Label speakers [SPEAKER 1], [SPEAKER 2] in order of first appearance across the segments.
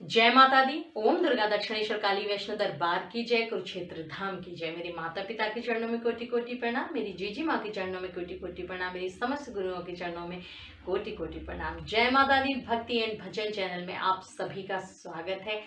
[SPEAKER 1] जय माता दी। ओम दुर्गा दक्षिणेश्वर काली वैष्णो दरबार की जय, कुरुक्षेत्र धाम की जय। मेरे माता पिता के चरणों में कोटि कोटि प्रणाम, मेरी जीजी माँ के चरणों में कोटि कोटि प्रणाम, मेरी समस्त गुरुओं के चरणों में कोटि कोटि प्रणाम। जय माता दी भक्ति एंड भजन चैनल में आप सभी का स्वागत है।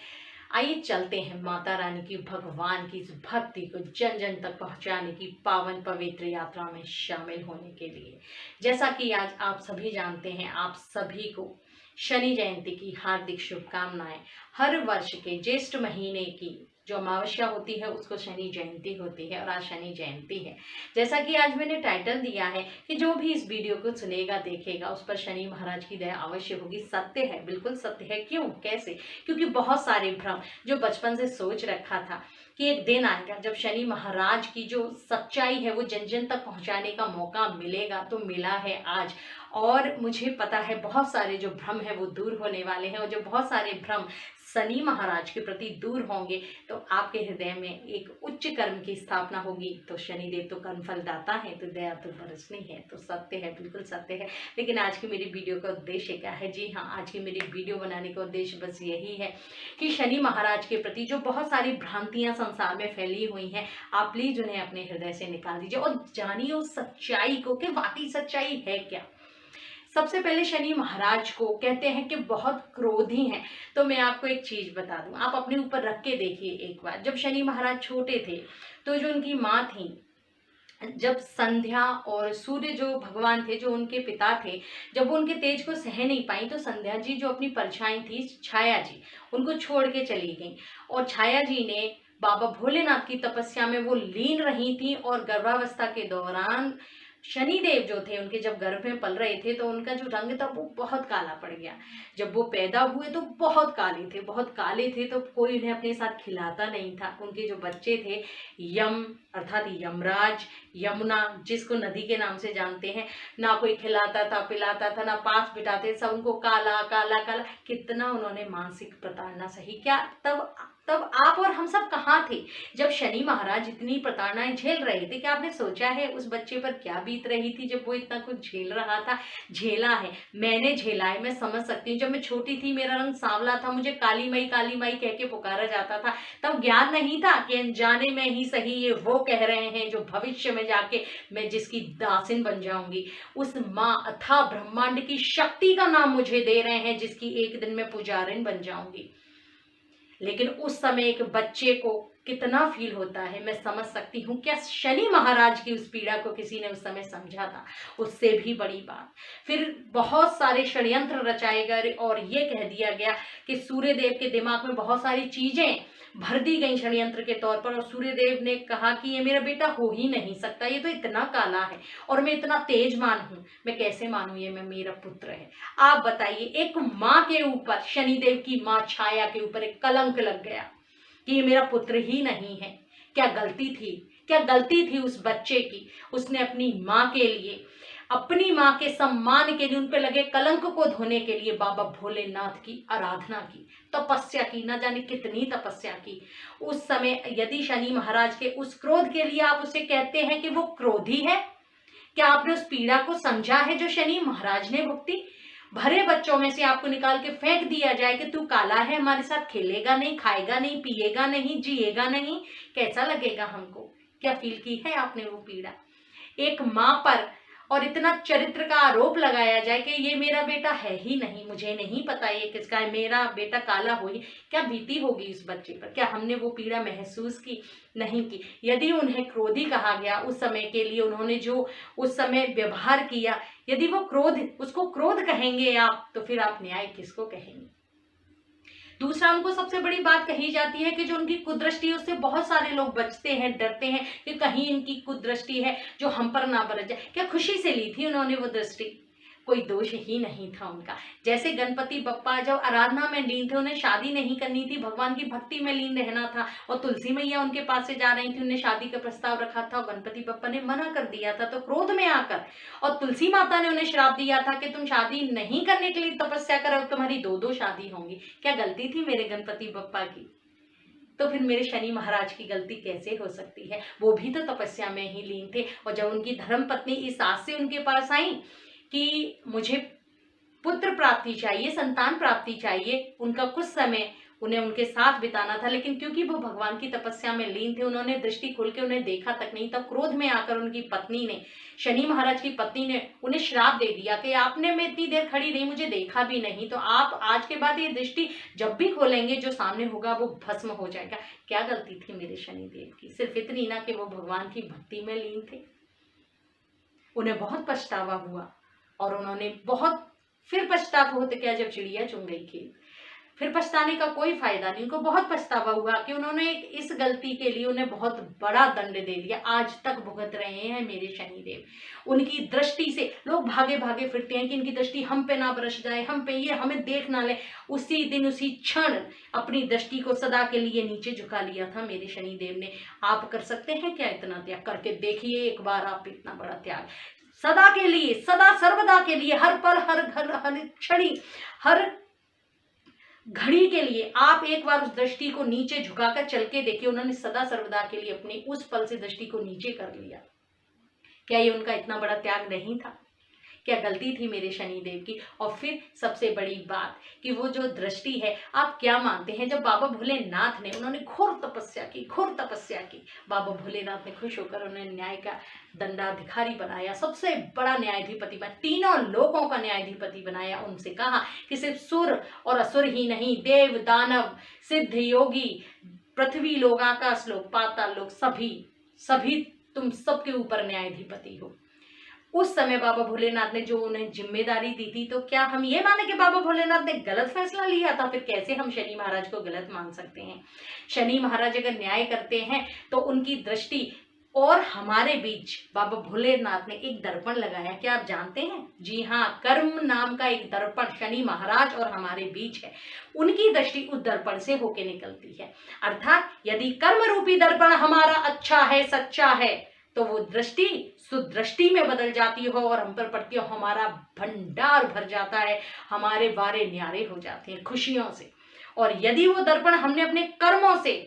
[SPEAKER 1] आइए चलते हैं माता रानी की, भगवान की इस भक्ति को जन जन तक पहुंचाने की पावन पवित्र यात्रा में शामिल होने के लिए। जैसा कि आज आप सभी जानते हैं, आप सभी को शनि जयंती की हार्दिक शुभकामनाएं। हर वर्ष के ज्येष्ठ महीने की जो अमावस्या होती है उसको शनि जयंती होती है और आज शनि जयंती है। जैसा कि आज मैंने टाइटल दिया है कि जो भी इस वीडियो को सुनेगा देखेगा उस पर शनि महाराज की दया अवश्य होगी। सत्य है, बिल्कुल सत्य है। क्यों, कैसे? क्योंकि बहुत सारे भ्रम जो बचपन से सोच रखा था कि एक दिन आएगा जब शनि महाराज की जो सच्चाई है वो जन जन तक पहुंचाने का मौका मिलेगा, तो मिला है आज। और मुझे पता है बहुत सारे जो भ्रम है वो दूर होने वाले हैं, और जो बहुत सारे भ्रम शनि महाराज के प्रति दूर होंगे तो आपके हृदय में एक उच्च कर्म की स्थापना होगी। तो शनिदेव तो कर्म फलदाता है, तो दया तो बरसनी है। तो सत्य है, बिल्कुल सत्य है। लेकिन आज की मेरी वीडियो का उद्देश्य क्या है? जी हाँ, आज की मेरी वीडियो बनाने का उद्देश्य बस यही है कि शनि महाराज के प्रति जो बहुत सारी भ्रांतियां संसार में फैली हुई हैं, आप प्लीज उन्हें अपने हृदय से निकाल दीजिए और जानिए उस सच्चाई को कि वाकई सच्चाई है क्या। सबसे पहले शनि महाराज को कहते हैं कि बहुत क्रोधी हैं। तो मैं आपको एक चीज बता दूं, आप अपने ऊपर रख के देखिए एक बार। जब शनि महाराज छोटे थे तो जो उनकी माँ थी, जब संध्या और सूर्य जो भगवान थे, जो उनके पिता थे, जब वो उनके तेज को सह नहीं पाई तो संध्या जी जो अपनी परछाई थी छाया जी, उनको छोड़ के चली गई। और छाया जी ने बाबा भोलेनाथ की तपस्या में वो लीन रही थी, और गर्भावस्था के दौरान शनिदेव जो थे उनके जब गर्भ में पल रहे थे तो उनका जो रंग था वो बहुत काला पड़ गया। जब वो पैदा हुए तो बहुत काले थे, बहुत काले थे, तो कोई उन्हें अपने साथ खिलाता नहीं था। उनके जो बच्चे थे, यम अर्थात यमराज, यमुना जिसको नदी के नाम से जानते हैं, ना कोई खिलाता था पिलाता था, ना पास बिठाते, सब उनको काला काला काला। कितना उन्होंने मानसिक प्रताड़ना सही। क्या तब तब आप और हम सब कहाँ थे जब शनि महाराज इतनी प्रताड़नाएं झेल रहे थे? क्या आपने सोचा है उस बच्चे पर क्या बीत रही थी जब वो इतना कुछ झेल रहा था? झेला है, मैंने झेला है, मैं समझ सकती हूँ। जब मैं छोटी थी मेरा रंग सांवला था, मुझे काली माई कह के पुकारा जाता था। तब ज्ञान नहीं था कि अनजाने में ही सही ये वो कह रहे हैं जो भविष्य में जाके मैं जिसकी दासिन बन जाऊंगी। उस माँ अथाह ब्रह्मांड की शक्ति का नाम मुझे दे रहे हैं जिसकी एक दिन मैं पुजारिन बन जाऊंगी। लेकिन उस समय एक बच्चे को कितना फील होता है मैं समझ सकती हूँ। क्या शनि महाराज की उस पीड़ा को किसी ने उस समय समझा था? उससे भी बड़ी बात, फिर बहुत सारे षड्यंत्र रचाए गए और ये कह दिया गया कि सूर्यदेव के दिमाग में बहुत सारी चीजें भर दी गई षड्यंत्र के तौर पर, और सूर्यदेव ने कहा कि ये मेरा बेटा हो ही नहीं सकता, ये तो इतना काला है और मैं इतना तेजमान हूं, मैं कैसे मानूं ये मैं मेरा पुत्र है। आप बताइए, एक माँ के ऊपर, शनिदेव की माँ छाया के ऊपर एक कलंक लग गया कि ये मेरा पुत्र ही नहीं है। क्या गलती थी, क्या गलती थी उस बच्चे की? उसने अपनी माँ के लिए, अपनी माँ के सम्मान के लिए, उन पे लगे कलंक को धोने के लिए बाबा भोलेनाथ की आराधना की, तपस्या की, ना जाने कितनी तपस्या की। उस समय यदि शनि महाराज के उस क्रोध के लिए आप उसे कहते हैं कि वो क्रोधी है, क्या आपने उस पीड़ा को समझा है जो शनि महाराज ने भुगती? भरे बच्चों में से आपको निकाल के फेंक दिया जाए कि तू काला है, हमारे साथ खेलेगा नहीं, खाएगा नहीं, पिएगा नहीं, जिएगा नहीं, कैसा लगेगा हमको? क्या फील की है आपने वो पीड़ा? एक माँ पर और इतना चरित्र का आरोप लगाया जाए कि ये मेरा बेटा है ही नहीं, मुझे नहीं पता ये किसका है, मेरा बेटा काला हो ही। क्या बीती होगी उस बच्चे पर? क्या हमने वो पीड़ा महसूस की? नहीं की। यदि उन्हें क्रोधी कहा गया उस समय के लिए, उन्होंने जो उस समय व्यवहार किया, यदि वो क्रोध, उसको क्रोध कहेंगे आप, तो फिर आप न्याय किसको कहेंगे? दूसरा, उनको सबसे बड़ी बात कही जाती है कि जो उनकी कुदृष्टि है उससे बहुत सारे लोग बचते हैं, डरते हैं कि कहीं इनकी कुदृष्टि है जो हम पर ना बरस जाए। क्या खुशी से ली थी उन्होंने वो दृष्टि? कोई दोष ही नहीं था उनका। जैसे गणपति बप्पा जब आराधना में लीन थे, उन्हें शादी नहीं करनी थी, भगवान की भक्ति में लीन रहना था, और तुलसी मैया उनके पास से जा रही थी, उन्हें शादी का प्रस्ताव रखा था और गणपति बप्पा ने मना कर दिया था, तो क्रोध में आकर और तुलसी माता ने उन्हें श्राप दिया था कि तुम शादी नहीं करने के लिए तपस्या करो, तुम्हारी दो दो शादी होंगी। क्या गलती थी मेरे गणपति बप्पा की? तो फिर मेरे शनि महाराज की गलती कैसे हो सकती है? वो भी तो तपस्या में ही लीन थे। और जब उनकी धर्म पत्नी इस आस से उनके पास आई कि मुझे पुत्र प्राप्ति चाहिए, संतान प्राप्ति चाहिए, उनका कुछ समय उन्हें उनके साथ बिताना था, लेकिन क्योंकि वो भगवान की तपस्या में लीन थे, उन्होंने दृष्टि खोल के उन्हें देखा तक नहीं। तब क्रोध में आकर उनकी पत्नी ने, शनि महाराज की पत्नी ने उन्हें श्राप दे दिया कि आपने मैं इतनी देर खड़ी रही, मुझे देखा भी नहीं, तो आप आज के बाद ये दृष्टि जब भी खोलेंगे जो सामने होगा वो भस्म हो जाएगा। क्या गलती थी मेरे शनिदेव की? सिर्फ इतनी ना कि वो भगवान की भक्ति में लीन थे। उन्हें बहुत पछतावा हुआ और उन्होंने बहुत फिर पछतावा होते क्या जब चिड़िया चुन गई खेत। फिर पछताने का कोई फायदा नहीं। उनको बहुत पछतावा हुआ कि उन्होंने इस गलती के लिए उन्हें बहुत बड़ा दंड दे दिया। आज तक भुगत रहे हैं मेरे शनिदेव। उनकी दृष्टि से लोग भागे भागे फिरते हैं कि इनकी दृष्टि हम पे ना बरस जाए, हम पे ये हमें देख ना ले। उसी दिन उसी क्षण अपनी दृष्टि को सदा के लिए नीचे झुका लिया था मेरे शनिदेव ने। आप कर सकते हैं क्या इतना त्याग? करके देखिए एक बार आप इतना बड़ा त्याग। सदा के लिए, सदा सर्वदा के लिए, हर पल हर घर हर क्षणी हर घड़ी के लिए आप एक बार उस दृष्टि को नीचे झुकाकर चल के देखिए। उन्होंने सदा सर्वदा के लिए अपनी उस पल से दृष्टि को नीचे कर लिया। क्या ये उनका इतना बड़ा त्याग नहीं था? क्या गलती थी मेरे शनिदेव की? और फिर सबसे बड़ी बात कि वो जो दृष्टि है, आप क्या मानते हैं जब बाबा भोलेनाथ ने, उन्होंने घोर तपस्या की, घोर तपस्या की, बाबा भोलेनाथ ने खुश होकर उन्हें न्याय का दंडाधिकारी बनाया, सबसे बड़ा न्यायाधिपति बनाया, तीनों लोकों का न्यायाधिपति बनाया। उनसे कहा कि सिर्फ सुर और असुर ही नहीं, देव दानव सिद्ध योगी, पृथ्वी लोग, आकाश लोग, पाताल लोग, सभी तुम सबके ऊपर न्यायाधिपति हो। उस समय बाबा भोलेनाथ ने जो उन्हें जिम्मेदारी दी थी, तो क्या हम ये माने कि बाबा भोलेनाथ ने गलत फैसला लिया था? फिर कैसे हम शनि महाराज को गलत मान सकते हैं? शनि महाराज अगर न्याय करते हैं तो उनकी दृष्टि और हमारे बीच बाबा भोलेनाथ ने एक दर्पण लगाया। क्या आप जानते हैं? जी हाँ, कर्म नाम का एक दर्पण शनि महाराज और हमारे बीच है। उनकी दृष्टि उस दर्पण से होके निकलती है। अर्थात यदि कर्म रूपी दर्पण हमारा अच्छा है, सच्चा है, तो वो दृष्टि सुदृष्टि में बदल जाती हो और हम पर पड़ती हो, हमारा भंडार भर जाता है, हमारे बारे न्यारे हो जाते हैं खुशियों से। और यदि वो दर्पण हमने अपने कर्मों से,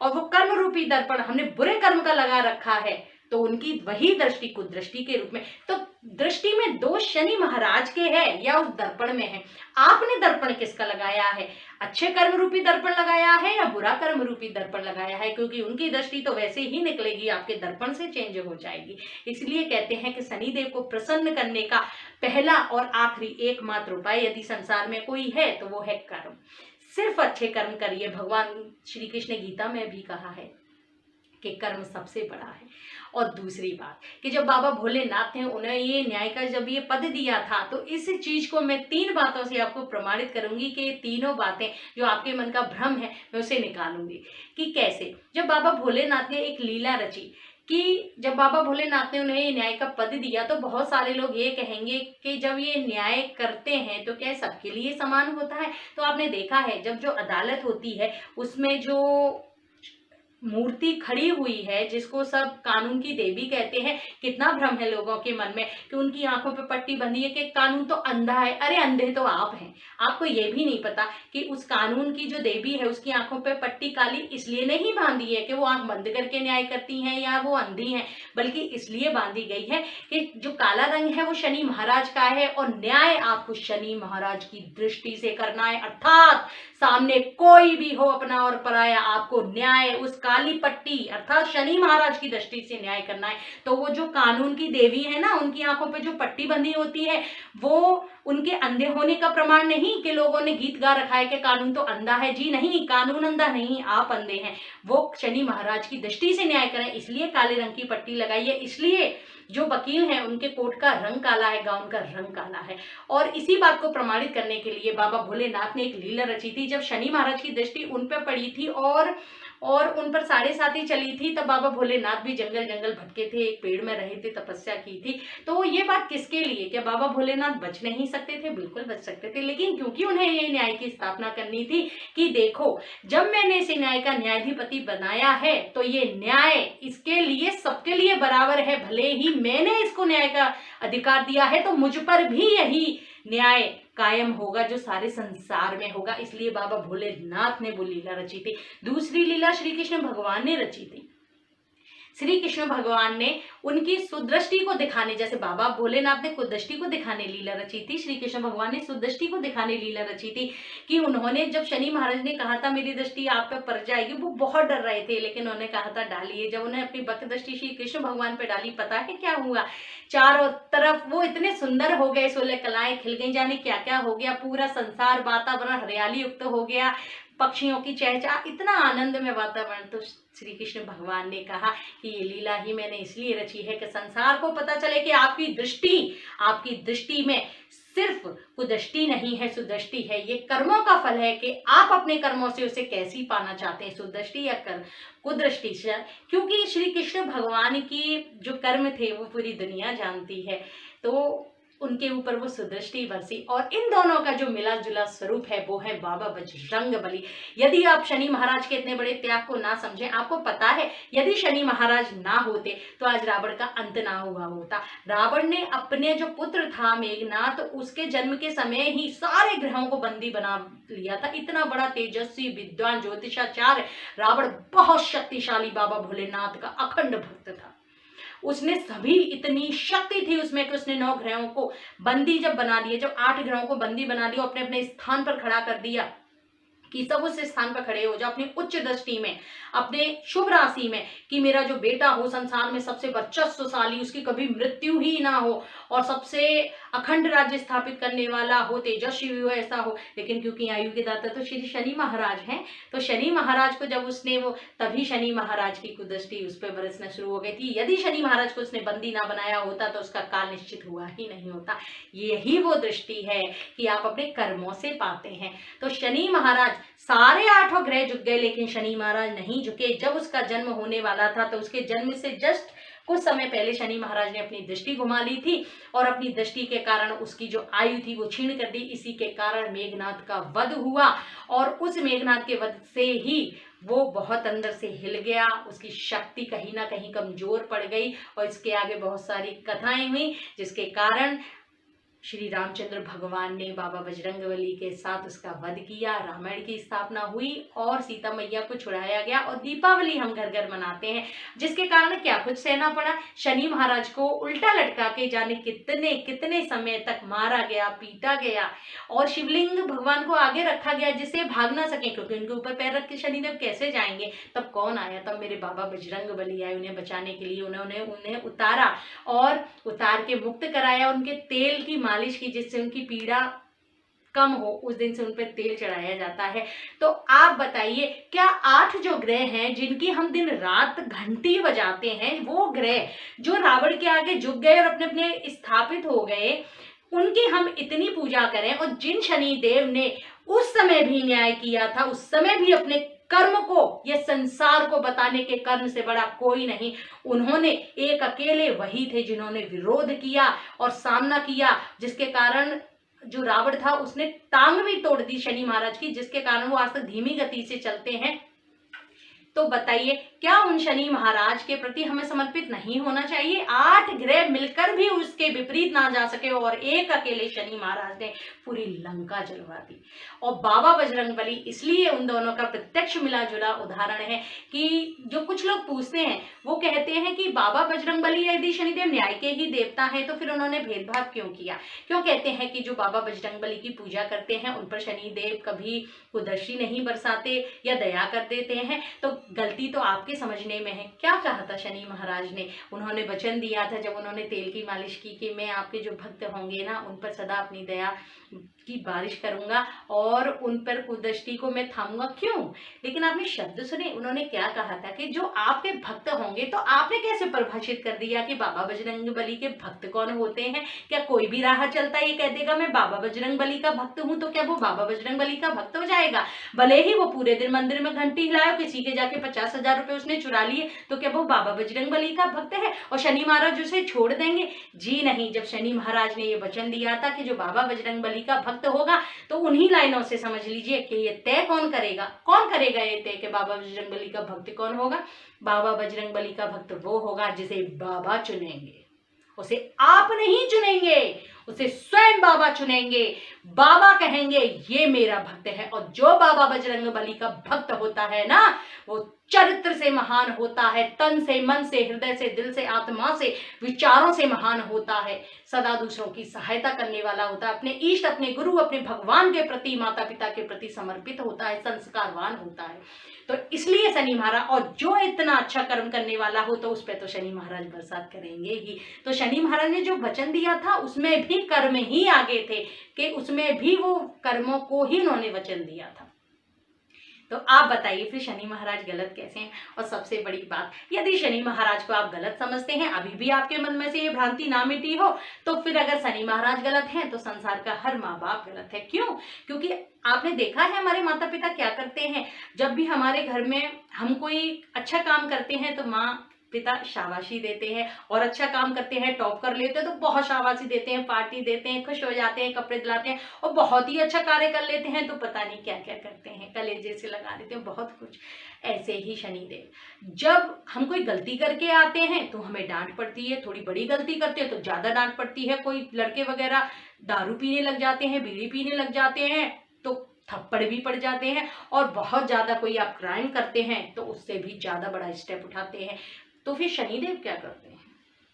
[SPEAKER 1] और वो कर्म रूपी दर्पण हमने बुरे कर्म का लगा रखा है, तो उनकी वही दृष्टि कुदृष्टि के रूप में, तो दृष्टि में दोष शनि महाराज के है या उस दर्पण में है? आपने दर्पण किसका लगाया है? अच्छे कर्म रूपी दर्पण लगाया है या बुरा कर्म रूपी दर्पण लगाया है? क्योंकि उनकी दृष्टि तो वैसे ही निकलेगी, आपके दर्पण से चेंज हो जाएगी। इसलिए कहते हैं कि शनिदेव को प्रसन्न करने का पहला और आखिरी एकमात्र उपाय यदि संसार में कोई है तो वो है कर्म। सिर्फ अच्छे कर्म करिए। भगवान श्री कृष्ण ने गीता में भी कहा है कि कर्म सबसे बड़ा है। और दूसरी बात कि जब बाबा भोलेनाथ ने उन्हें ये न्याय का जब ये पद दिया था, तो इस चीज को मैं 3 बातों से आपको प्रमाणित करूंगी कि ये तीनों बातें जो आपके मन का भ्रम है मैं उसे निकालूंगी कि कैसे। जब बाबा भोलेनाथ ने एक लीला रची कि जब बाबा भोलेनाथ ने उन्हें न्याय का पद दिया, तो बहुत सारे लोग ये कहेंगे कि जब ये न्याय करते हैं तो क्या सबके लिए समान होता है? तो आपने देखा है जब जो अदालत होती है उसमें जो मूर्ति खड़ी हुई है, जिसको सब कानून की देवी कहते हैं, कितना भ्रम है लोगों के मन में कि उनकी आंखों पे पट्टी बंधी है कि कानून तो अंधा है। अरे अंधे तो आप हैं। आपको ये भी नहीं पता कि उस कानून की जो देवी है उसकी आंखों पे पट्टी काली इसलिए नहीं बांधी है कि वो आंख बंद करके न्याय करती हैं या वो अंधी हैं, बल्कि इसलिए बांधी गई है कि जो काला रंग है वो शनि महाराज का है और न्याय आपको शनि महाराज की दृष्टि से करना है। अर्थात सामने कोई भी हो अपना और पराया, आपको न्याय उस काली पट्टी अर्थात शनि महाराज की दृष्टि से न्याय करना है। तो वो जो कानून की देवी है ना, उनकी आंखों पे जो पट्टी बंधी होती है वो उनके अंधे होने का प्रमाण नहीं कि लोगों ने गीत गा रखा है कि कानून तो अंधा है। जी नहीं, कानून अंधा नहीं, आप अंधे हैं। वो शनि महाराज की दृष्टि से न्याय करें, इसलिए काले रंग की पट्टी लगाई है। इसलिए जो वकील हैं उनके कोट का रंग काला है, गाउन का रंग काला है। और इसी बात को प्रमाणित करने के लिए बाबा भोलेनाथ ने एक लीला रची थी। जब शनि महाराज की दृष्टि उन पर पड़ी थी और उन पर 7.5 चली थी, तब बाबा भोलेनाथ भी जंगल जंगल भटके थे, एक पेड़ में रहे थे, तपस्या की थी। तो ये बात किसके लिए? क्या बाबा भोलेनाथ बच नहीं सकते थे? बिल्कुल बच सकते थे, लेकिन क्योंकि उन्हें ये न्याय की स्थापना करनी थी कि देखो जब मैंने इसे न्याय का न्यायाधिपति बनाया है तो ये न्याय इसके लिए सबके लिए बराबर है। भले ही मैंने इसको न्याय का अधिकार दिया है तो मुझ पर भी यही न्याय कायम होगा जो सारे संसार में होगा। इसलिए बाबा भोलेनाथ ने वो लीला रची थी। दूसरी लीला श्री कृष्ण भगवान ने रची थी। श्री कृष्ण भगवान ने उनकी सुदृष्टि को दिखाने, जैसे बाबा भोलेनाथ ने कुदृष्टि को दिखाने लीला रची थी, श्री कृष्ण भगवान ने सुदृष्टि को दिखाने लीला रची थी कि उन्होंने जब शनि महाराज ने कहा था मेरी दृष्टि आप पे पड़ जाएगी, वो बहुत डर रहे थे, लेकिन उन्होंने कहा था डालिए। जब उन्हें अपनी वक्र दृष्टि श्री कृष्ण भगवान पे डाली, पता है क्या हुआ? चारों तरफ वो इतने सुंदर हो गए, 16 कलाएं खिल गई, जाने क्या क्या हो गया, पूरा संसार वातावरण हरियाली युक्त हो गया, पक्षियों की चहचहा, इतना आनंद में वातावरण। तो श्री कृष्ण भगवान ने कहा कि ये लीला ही मैंने इसलिए रची है कि संसार को पता चले कि आपकी दृष्टि में सिर्फ कुदृष्टि नहीं है, सुदृष्टि है। ये कर्मों का फल है कि आप अपने कर्मों से उसे कैसी पाना चाहते हैं, सुदृष्टि या कुदृष्टि से। क्योंकि श्री कृष्ण भगवान की जो कर्म थे वो पूरी दुनिया जानती है, तो उनके ऊपर वो सुदृष्टि बरसी, और इन दोनों का जो मिला जुला स्वरूप है वो है बाबा बजरंगबली। यदि आप शनि महाराज के इतने बड़े त्याग को ना समझें, आपको पता है यदि शनि महाराज ना होते तो आज रावण का अंत ना हुआ होता। रावण ने अपने जो पुत्र था मेघनाथ, तो उसके जन्म के समय ही सारे ग्रहों को बंदी बना लिया था। इतना बड़ा तेजस्वी विद्वान ज्योतिषाचार्य रावण, बहुत शक्तिशाली बाबा भोलेनाथ का अखंड भक्त था। उसने सभी, इतनी शक्ति थी उसमें कि उसने 9 ग्रहों को बंदी जब बना दिए, जब 8 ग्रहों को बंदी बना दिया, अपने अपने स्थान पर खड़ा कर दिया कि सब उस स्थान पर खड़े हो जाओ, अपनी उच्च दृष्टि में, अपने शुभ राशि में, कि मेरा जो बेटा हो संसार में सबसे वर्चस्वशाली, उसकी कभी मृत्यु ही ना हो, और सबसे अखंड राज्य स्थापित करने वाला हो, तेजस्वी हो, ऐसा हो। लेकिन क्योंकि आयु के दाता तो श्री शनि महाराज हैं, तो शनि महाराज को जब उसने वो, तभी शनि महाराज की कुदृष्टि उस पर बरसना शुरू हो गई थी। यदि शनि महाराज को उसने बंदी ना बनाया होता तो उसका काल निश्चित हुआ ही नहीं होता। यही वो दृष्टि है कि आप अपने कर्मों से पाते हैं। तो शनि महाराज, सारे 8 ग्रह झुक गए लेकिन शनि महाराज नहीं झुके। जब उसका जन्म होने वाला था तो उसके जन्म से जस्ट कुछ समय पहले शनि महाराज ने अपनी दृष्टि घुमा ली थी, और अपनी दृष्टि के कारण उसकी जो आयु थी वो छीन कर दी। इसी के कारण मेघनाथ का वध हुआ, और उस मेघनाथ के वध से ही वो बहुत अंदर से हिल गया, उसकी शक्ति कहीं ना कहीं कमजोर पड़ गई, और इसके आगे बहुत सारी कथाएं हुई, जिसके कारण श्री रामचंद्र भगवान ने बाबा बजरंगबली के साथ उसका वध किया, रामायण की स्थापना हुई, और सीता मैया को छुड़ाया गया, और दीपावली हम घर घर मनाते हैं। जिसके कारण क्या कुछ सहना पड़ा, शनि महाराज को उल्टा लटका के जाने कितने कितने समय तक मारा गया, पीटा गया, और शिवलिंग भगवान को आगे रखा गया जिससे भाग ना सके, क्योंकि उनके ऊपर पैर रख के शनिदेव कैसे जाएंगे। तब कौन आया? तब मेरे बाबा बजरंगबली आए उन्हें बचाने के लिए। उन्होंने उन्हें उतारा, और उतार के मुक्त कराया, उनके तेल की मालिश की जिससे उनकी पीड़ा कम हो। उस दिन से उन पर तेल चढ़ाया जाता है। तो आप बताइए, क्या 8 जो ग्रह हैं जिनकी हम दिन रात घंटी बजाते हैं, वो ग्रह जो रावण के आगे झुक गए और अपने अपने स्थापित हो गए, उनकी हम इतनी पूजा करें, और जिन शनि देव ने उस समय भी न्याय किया था, उस समय भी अपने कर्म को, ये संसार को बताने के कर्म से बड़ा कोई नहीं। उन्होंने एक अकेले वही थे जिन्होंने विरोध किया और सामना किया, जिसके कारण जो रावण था उसने टांग भी तोड़ दी शनि महाराज की, जिसके कारण वो आज तक धीमी गति से चलते हैं। तो बताइए, क्या उन शनि महाराज के प्रति हमें समर्पित नहीं होना चाहिए? 8 ग्रह मिलकर भी उसके विपरीत ना जा सके, और एक अकेले शनि महाराज ने पूरी लंका जलवा दी। और बाबा बजरंगबली इसलिए उन दोनों का प्रत्यक्ष मिला जुला उदाहरण है कि जो कुछ लोग पूछते हैं, वो कहते हैं कि बाबा बजरंगबली यदि शनिदेव न्याय के ही देवता है तो फिर उन्होंने भेदभाव क्यों किया? क्यों कहते हैं कि जो बाबा बजरंगबली की पूजा करते हैं उन पर शनिदेव कभी कुदृष्टि नहीं बरसाते या दया कर देते हैं? तो गलती तो आपके समझने में है। क्या कहा था शनि महाराज ने? उन्होंने वचन दिया था जब उन्होंने तेल की मालिश की कि मैं आपके जो भक्त होंगे ना, उन पर सदा अपनी दया की बारिश करूंगा और उन पर कुदृष्टि को मैं थामूंगा। क्यों? लेकिन आपने शब्द सुने, उन्होंने क्या कहा था कि जो आपके भक्त होंगे। तो आपने कैसे परिभाषित कर दिया कि बाबा बजरंगबली के भक्त कौन होते हैं? क्या कोई भी राह चलता ये कह देगा मैं बाबा बजरंगबली का भक्त हूं, तो क्या वो बाबा बजरंगबली का भक्त हो जाएगा? भले ही वो पूरे दिन मंदिर में घंटी हिलाए, किसी के जाके 50,000 रुपए उसने चुरा लिए, तो क्या वो बाबा बजरंगबली का भक्त है और शनि महाराज उसे छोड़ देंगे? जी नहीं। जब शनि महाराज ने ये वचन दिया था कि जो बाबा बजरंगबली का भक्त होगा, तो उन्हीं लाइनों से समझ लीजिए कि ये तय कौन करेगा। कौन करेगा ये तय कि बाबा बजरंगबली का भक्त कौन होगा? बाबा बजरंगबली का भक्त वो होगा जिसे बाबा चुनेंगे, उसे आप नहीं चुनेंगे, उसे स्वयं बाबा चुनेंगे। बाबा कहेंगे ये मेरा भक्त है। और जो बाबा बजरंगबली का भक्त होता है ना, वो चरित्र से महान होता है, तन से, मन से, हृदय से, दिल से, आत्मा से, विचारों से महान होता है, सदा दूसरों की सहायता करने वाला होता है, अपने इष्ट, अपने गुरु, अपने भगवान के प्रति, माता पिता के प्रति समर्पित होता है, संस्कारवान होता है। तो इसलिए शनि महाराज, और जो इतना अच्छा कर्म करने वाला हो तो उस पर तो शनि महाराज बरसात करेंगे ही। तो शनि महाराज ने जो वचन दिया था उसमें भी कर्म ही आगे थे, कि उसमें भी वो कर्मों को ही उन्होंने वचन दिया था। तो आप बताइए फिर शनि महाराज गलत कैसे हैं? और सबसे बड़ी बात, यदि शनि महाराज को आप गलत समझते हैं, अभी भी आपके मन में से ये भ्रांति ना मिटी हो, तो फिर अगर शनि महाराज गलत हैं तो संसार का हर माँ बाप गलत है। क्यों? क्योंकि आपने देखा है हमारे माता पिता क्या करते हैं, जब भी हमारे घर में हम कोई अच्छा काम करते हैं तो माँ पिता शाबाशी देते हैं, और अच्छा काम करते हैं, टॉप कर लेते हैं तो बहुत शाबाशी देते हैं, पार्टी देते हैं, खुश हो जाते हैं, कपड़े दिलाते हैं, और बहुत ही अच्छा कार्य कर लेते हैं तो पता नहीं क्या क्या करते हैं, कलेजे से लगा देते हैं, बहुत कुछ। ऐसे ही शनिदेव, जब हम कोई गलती करके आते हैं तो हमें डांट पड़ती है, थोड़ी बड़ी गलती करते हैं तो ज्यादा डांट पड़ती है, कोई लड़के वगैरह दारू पीने लग जाते हैं, बीड़ी पीने लग जाते हैं तो थप्पड़ भी पड़ जाते हैं, और बहुत ज्यादा कोई आप क्राइम करते हैं तो उससे भी ज्यादा बड़ा स्टेप उठाते हैं। तो फिर शनिदेव क्या करते हैं?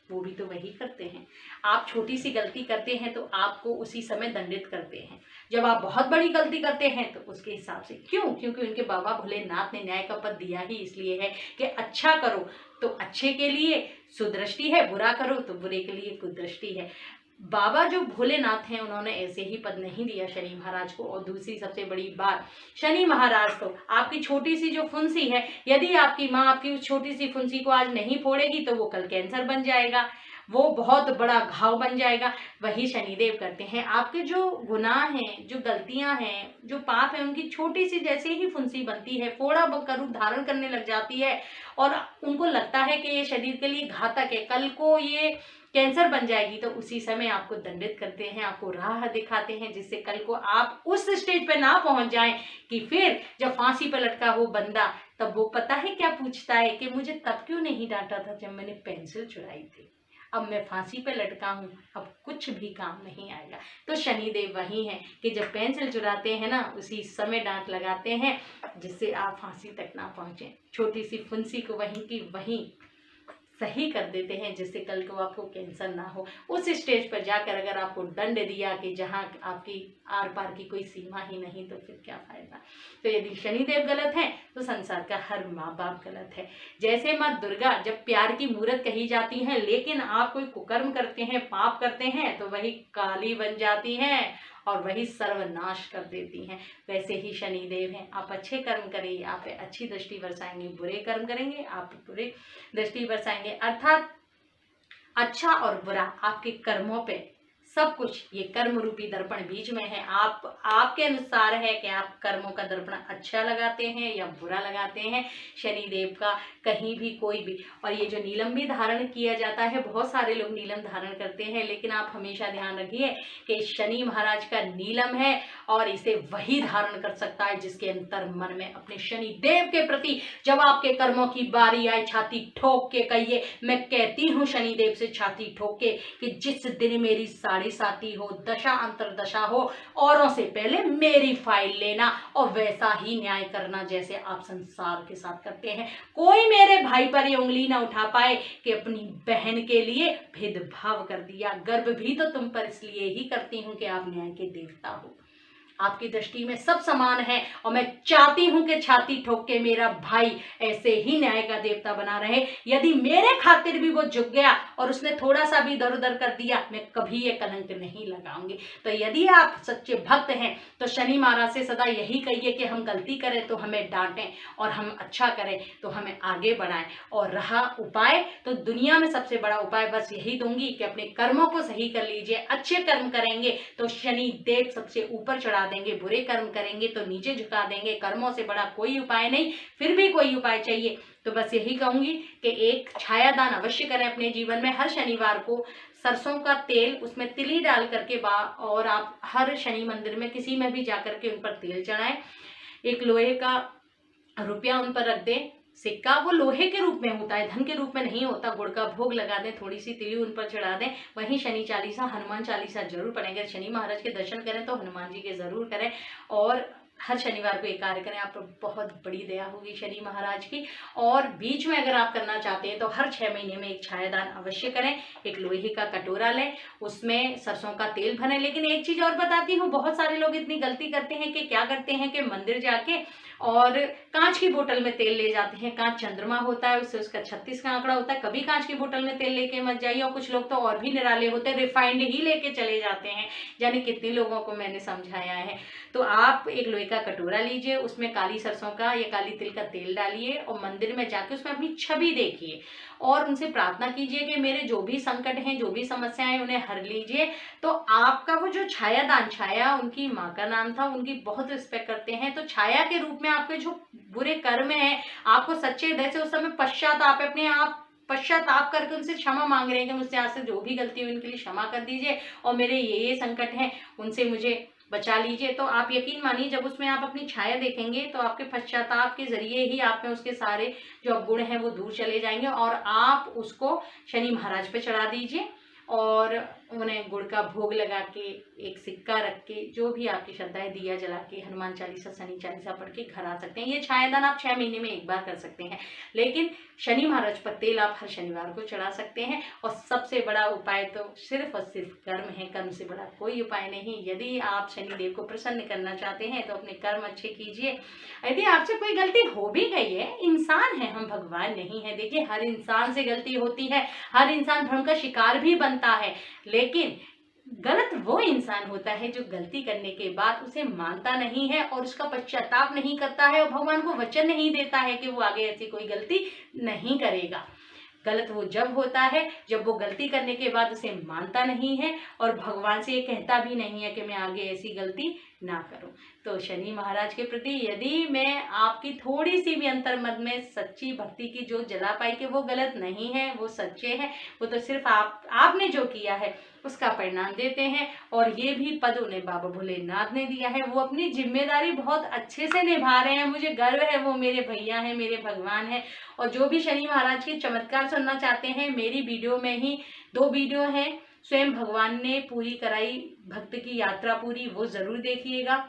[SPEAKER 1] वो भी तो वही करते हैं। आप छोटी सी गलती करते हैं तो आपको उसी समय दंडित करते हैं, जब आप बहुत बड़ी गलती करते हैं तो उसके हिसाब से। क्यों? क्योंकि उनके बाबा भोलेनाथ ने न्याय का पद दिया ही इसलिए है कि अच्छा करो तो अच्छे के लिए सुदृष्टि है, बुरा करो तो बुरे के लिए कुदृष्टि है। बाबा जो भोलेनाथ हैं उन्होंने ऐसे ही पद नहीं दिया शनि महाराज को। और दूसरी सबसे बड़ी बात, शनि महाराज तो आपकी छोटी सी जो फुंसी है, यदि आपकी माँ आपकी उस छोटी सी फुंसी को आज नहीं फोड़ेगी तो वो कल कैंसर बन जाएगा, वो बहुत बड़ा घाव बन जाएगा। वही शनिदेव करते हैं। आपके जो गुनाह हैं, जो गलतियां हैं, जो पाप है, उनकी छोटी सी जैसे ही फुंसी बनती है, फोड़ा का रूप धारण करने लग जाती है, और उनको लगता है कि ये शरीर के लिए घातक है, कल को ये कैंसर बन जाएगी, तो उसी समय आपको दंडित करते हैं, आपको राह दिखाते हैं, जिससे कल को आप उस स्टेज पे ना पहुंच जाएं कि फिर जब फांसी पर लटका हो बंदा, तब वो पता है क्या पूछता है कि मुझे तब क्यों नहीं डांटा था जब मैंने पेंसिल चुराई थी, अब मैं फांसी पे लटका हूँ, अब कुछ भी काम नहीं आएगा। तो शनिदेव वही हैं कि जब पेंसिल चुराते हैं ना, उसी समय डांट लगाते हैं जिससे आप फांसी तक ना पहुंचे। छोटी सी फुंसी को वहीं की वहीं सही कर देते हैं, जिससे कल को आपको कैंसर ना हो। उस स्टेज पर जाकर अगर आपको दंड दिया कि जहां आपकी आर पार की कोई सीमा ही नहीं, तो फिर क्या फायदा। तो यदि शनिदेव गलत हैं तो संसार का हर माँ बाप गलत है। जैसे माँ दुर्गा जब प्यार की मूर्त कही जाती हैं, लेकिन आप कोई कुकर्म करते हैं, पाप करते हैं, तो वही काली बन जाती हैं और वही सर्वनाश कर देती हैं। वैसे ही शनिदेव हैं, आप अच्छे कर्म करिए, आप पे अच्छी दृष्टि बरसाएंगे, बुरे कर्म करेंगे आप पे बुरे दृष्टि बरसाएंगे। अर्थात अच्छा और बुरा आपके कर्मों पे सब कुछ, ये कर्म रूपी दर्पण बीच में है। आपके अनुसार है कि आप कर्मों का दर्पण अच्छा लगाते हैं या बुरा लगाते हैं। शनिदेव का कहीं भी कोई भी, और ये जो नीलम भी धारण किया जाता है, बहुत सारे लोग नीलम धारण करते हैं, लेकिन आप हमेशा ध्यान रखिए कि शनि महाराज का नीलम है और इसे वही धारण कर सकता है जिसके अंतर मन में अपने शनिदेव के प्रति जब आपके कर्मों की बारी आए, छाती ठोक के कहिए, मैं कहती हूँ शनिदेव से छाती ठोक के, कि जिस दिन मेरी साथी हो, दशा अंतरदशा हो, औरों से पहले मेरी फाइल लेना और वैसा ही न्याय करना जैसे आप संसार के साथ करते हैं। कोई मेरे भाई पर ये उंगली ना उठा पाए कि अपनी बहन के लिए भेदभाव कर दिया। गर्व भी तो तुम पर इसलिए ही करती हूँ कि आप न्याय के देवता हो, आपकी दृष्टि में सब समान है, और मैं चाहती हूं कि छाती ठोक के मेरा भाई ऐसे ही न्याय का देवता बना रहे। यदि मेरे खातिर भी वो झुक गया और उसने थोड़ा सा भी इधर उधर कर दिया, मैं कभी ये कलंक नहीं लगाऊंगी। तो यदि आप सच्चे भक्त हैं तो शनि महाराज से सदा यही कहिए कि हम गलती करें तो हमें डांटें, और हम अच्छा करें तो हमें आगे बढ़ाएं। और रहा उपाय, तो दुनिया में सबसे बड़ा उपाय बस यही दूंगी कि अपने कर्मों को सही कर लीजिए। अच्छे कर्म करेंगे तो शनि देव सबसे ऊपर चढ़ा देंगे, बुरे कर्म करेंगे तो नीचे झुका देंगे। कर्मों से बड़ा कोई उपाय नहीं। फिर भी कोई उपाय चाहिए तो बस यही कहूंगी कि एक छायादान अवश्य करें अपने जीवन में। हर शनिवार को सरसों का तेल, उसमें तिली डाल करके और आप हर शनि मंदिर में किसी में भी जाकर के उन पर तेल चढ़ाएं। एक लोहे का रुपया उन पर रख दें, सिक्का वो लोहे के रूप में होता है, धन के रूप में नहीं होता। गुड़ का भोग लगा दें, थोड़ी सी तिली उन पर चढ़ा दें, वहीं शनि चालीसा, हनुमान चालीसा जरूर पढ़ें। अगर शनि महाराज के दर्शन करें तो हनुमान जी के जरूर करें, और हर शनिवार को ये कार्य करें। आप पर बहुत बड़ी दया होगी शनि महाराज की। और बीच में अगर आप करना चाहते हैं तो हर 6 महीने में एक छायादान अवश्य करें। एक लोहे का कटोरा लें, उसमें सरसों का तेल भरें। लेकिन एक चीज और बताती हूँ, बहुत सारे लोग इतनी गलती करते हैं कि क्या करते हैं कि मंदिर जाके और कांच की बोतल में तेल ले जाते हैं। कांच चंद्रमा होता है, उससे उसका 36 का आंकड़ा होता है। कभी कांच की बोतल में तेल लेके मत जाइए। और कुछ लोग तो और भी निराले होते हैं, रिफाइंड ही लेके चले जाते हैं। जाने कितने लोगों को मैंने समझाया है। तो आप एक लोहे का कटोरा लीजिए, उसमें काली सरसों का या काली तिल का तेल डालिए, और मंदिर में जाके उसमें अपनी छवि देखिए और उनसे प्रार्थना कीजिए कि मेरे जो भी संकट हैं, जो भी समस्याएं हैं, उन्हें हर लीजिए। तो आपका वो जो छायादान, छाया उनकी माँ का नाम था, उनकी बहुत रिस्पेक्ट करते हैं, तो छाया के रूप में आपके जो बुरे कर्म हैं, आपको सच्चे हृदय से उस समय पश्चाताप, अपने आप पश्चाताप करके उनसे क्षमा मांग रहे हैं कि मुझसे आज से जो भी गलती हुई उनके लिए क्षमा कर दीजिए, और मेरे ये संकट हैं उनसे मुझे बचा लीजिए। तो आप यकीन मानिए, जब उसमें आप अपनी छाया देखेंगे तो आपके पश्चाताप के जरिए ही आप में उसके सारे जो गुण हैं वो दूर चले जाएंगे। और आप उसको शनि महाराज पे चढ़ा दीजिए, और उन्हें गुड़ का भोग लगा के, एक सिक्का रख के, जो भी आपकी श्रद्धा है, दिया जला के, हनुमान चालीसा, शनि चालीसा पढ़ के घर आ सकते हैं। ये छायादान आप 6 महीने में एक बार कर सकते हैं। लेकिन शनि महाराज पर तेल आप हर शनिवार को चढ़ा सकते हैं। और सबसे बड़ा उपाय तो सिर्फ और सिर्फ कर्म है, कर्म से बड़ा कोई उपाय नहीं। यदि आप शनिदेव को प्रसन्न करना चाहते हैं तो अपने कर्म अच्छे कीजिए। यदि आपसे कोई गलती हो भी गई है, इंसान है हम, भगवान नहीं है। देखिए, हर इंसान से गलती होती है, हर इंसान भ्रम का शिकार भी बनता है। लेकिन गलत वो इंसान होता है जो गलती करने के बाद उसे मानता नहीं है और उसका पश्चाताप नहीं करता है, और भगवान को वचन नहीं देता है कि वो आगे ऐसी कोई गलती नहीं करेगा। गलत वो जब होता है जब वो गलती करने के बाद उसे मानता नहीं है और भगवान से ये कहता भी नहीं है कि मैं आगे ऐसी गलती ना करूं। तो शनि महाराज के प्रति यदि मैं आपकी थोड़ी सी भी अंतर्मन में सच्ची भक्ति की जो जला पाई कि वो गलत नहीं है, वो सच्चे हैं, वो तो सिर्फ आपने जो किया है उसका परिणाम देते हैं। और ये भी पद उन्हें बाबा भोलेनाथ ने दिया है, वो अपनी जिम्मेदारी बहुत अच्छे से निभा रहे हैं। मुझे गर्व है, वो मेरे भैया हैं, मेरे भगवान हैं। और जो भी शनि महाराज के चमत्कार सुनना चाहते हैं, मेरी वीडियो में ही 2 वीडियो हैं, स्वयं भगवान ने पूरी कराई भक्त की यात्रा पूरी, वो जरूर देखिएगा।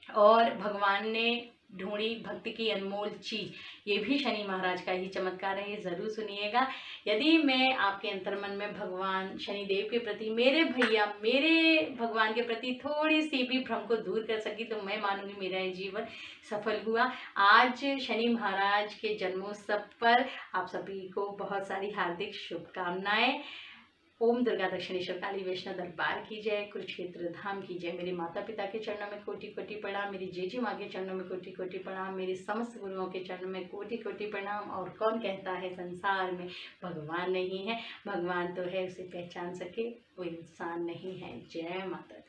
[SPEAKER 1] और भगवान ने ढूंढी भक्त की अनमोल चीज, ये भी शनि महाराज का ही चमत्कार है, ये जरूर सुनिएगा। यदि मैं आपके अंतर्मन में भगवान शनिदेव के प्रति, मेरे भैया, मेरे भगवान के प्रति थोड़ी सी भी भ्रम को दूर कर सकी तो मैं मानूंगी मेरा ये जीवन सफल हुआ। आज शनि महाराज के जन्मोत्सव पर आप सभी को बहुत सारी हार्दिक शुभकामनाएं। ओम दुर्गा दक्षिणेश्वर काली वैष्णो दरबार की जय, कुरुक्षेत्र धाम की जय। मेरे माता पिता के चरणों में कोटि कोटि प्रणाम, मेरी जेजी माँ के चरणों में कोटि कोटि प्रणाम, मेरे समस्त गुरुओं के चरणों में कोटि कोटि प्रणाम। और कौन कहता है संसार में भगवान नहीं है? भगवान तो है, उसे पहचान सके वो इंसान नहीं है। जय माता दी।